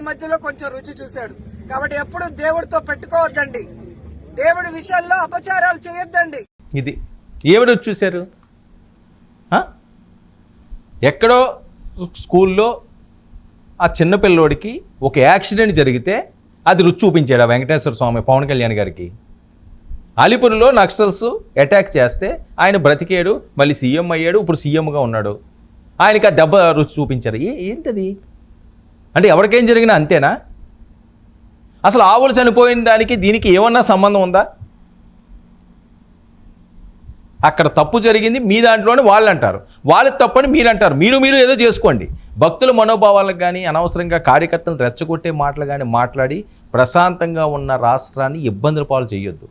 మధ్యలో కొంచెం రుచి చూశాడు. కాబట్టి ఎప్పుడు దేవుడితో పెట్టుకోవద్దండి, దేవుడి విషయాల్లో అపచారాలు చేయొద్దండి. ఇది ఏమిటి చూశారు? ఎక్కడో స్కూల్లో ఆ చిన్నపిల్లోడికి ఒక యాక్సిడెంట్ జరిగితే అది రుచి చూపించాడు ఆ వెంకటేశ్వర స్వామి పవన్ కళ్యాణ్ గారికి. అలీపూర్లో నక్సల్స్ అటాక్ చేస్తే ఆయన బ్రతికాడు, మళ్ళీ సీఎం అయ్యాడు, ఇప్పుడు సీఎంగా ఉన్నాడు. ఆయనకి ఆ దెబ్బ రుచి చూపించారు. ఏంటది అంటే ఎవరికేం జరిగినా అంతేనా? అసలు ఆవులు చనిపోయిన దానికి దీనికి ఏమన్నా సంబంధం ఉందా? అక్కడ తప్పు జరిగింది మీ దాంట్లోనే వాళ్ళు అంటారు, వాళ్ళది తప్పని మీరు అంటారు. మీరు ఏదో చేసుకోండి. భక్తుల మనోభావాలకు కానీ అనవసరంగా కార్యకర్తలను రెచ్చగొట్టే మాటలు కానీ మాట్లాడి ప్రశాంతంగా ఉన్న రాష్ట్రాన్ని ఇబ్బందుల పాలు చేయొద్దు.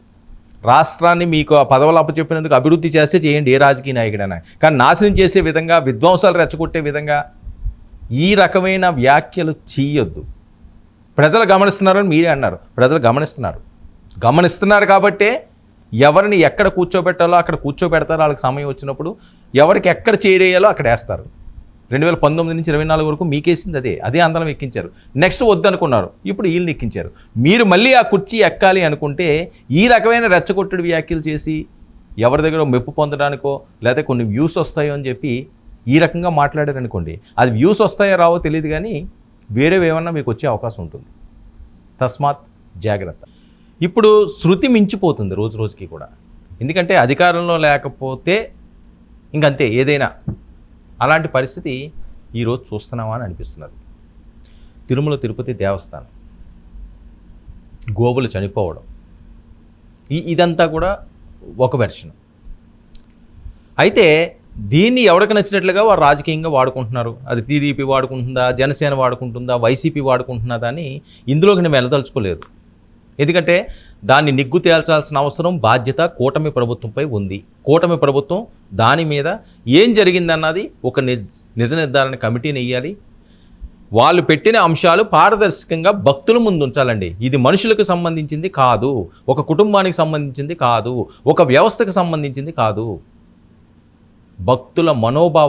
రాష్ట్రాన్ని మీకు ఆ పదవులు అప్పచెప్పినందుకు అభివృద్ధి చేస్తే చేయండి, ఏ రాజకీయ నాయకుడైనా. కానీ నాశనం చేసే విధంగా, విధ్వంసాలు రెచ్చగొట్టే విధంగా ఈ రకమైన వ్యాఖ్యలు చేయొద్దు. ప్రజలు గమనిస్తున్నారని మీరే అన్నారు. ప్రజలు గమనిస్తున్నారు కాబట్టే ఎవరిని ఎక్కడ కూర్చోబెట్టాలో అక్కడ కూర్చోబెడతారో, వాళ్ళకి సమయం వచ్చినప్పుడు ఎవరికి ఎక్కడ చేరేయాలో అక్కడ వేస్తారు. 2019 నుంచి 24 వరకు మీకేసింది అదే అందరం ఎక్కించారు. నెక్స్ట్ వద్దనుకున్నారు, ఇప్పుడు వీళ్ళని ఎక్కించారు. మీరు మళ్ళీ ఆ కుర్చీ ఎక్కాలి అనుకుంటే ఈ రకమైన రెచ్చగొట్టుడు వ్యాఖ్యలు చేసి ఎవరి దగ్గర మెప్పు పొందడానికో లేకపోతే కొన్ని వ్యూస్ వస్తాయో అని చెప్పి ఈ రకంగా మాట్లాడారనుకోండి, అది వ్యూస్ వస్తాయో రావో తెలియదు, కానీ వేరేవేమన్నా మీకు వచ్చే అవకాశం ఉంటుంది. తస్మాత్ జాగ్రత్త. ఇప్పుడు శృతి మించిపోతుంది రోజు రోజుకి కూడా. ఎందుకంటే అధికారంలో లేకపోతే ఇంకంతే ఏదైనా. అలాంటి పరిస్థితి ఈరోజు చూస్తున్నామా అని అనిపిస్తున్నది. తిరుమల తిరుపతి దేవస్థానం, గోవులు చనిపోవడం, ఇదంతా కూడా ఒక వెర్షన్. అయితే దీన్ని ఎవరికి నచ్చినట్లుగా వారు రాజకీయంగా వాడుకుంటున్నారు. అది టీడీపీ వాడుకుంటుందా, జనసేన వాడుకుంటుందా, వైసీపీ వాడుకుంటున్నదా అని ఇందులోకి నేను వెళ్ళదలుచుకోలేదు. ఎందుకంటే దాన్ని నిగ్గు తేల్చాల్సిన అవసరం, బాధ్యత కూటమి ప్రభుత్వంపై ఉంది. కూటమి ప్రభుత్వం దాని మీద ఏం జరిగిందన్నది ఒక నిజ నిర్ధారణ కమిటీని వేయాలి. వాళ్ళు పెట్టిన అంశాలు పారదర్శకంగా భక్తుల ముందు ఉంచాలండి. ఇది మనుషులకు సంబంధించింది కాదు, ఒక కుటుంబానికి సంబంధించింది కాదు, ఒక వ్యవస్థకు సంబంధించింది కాదు. భక్తుల మనోభావం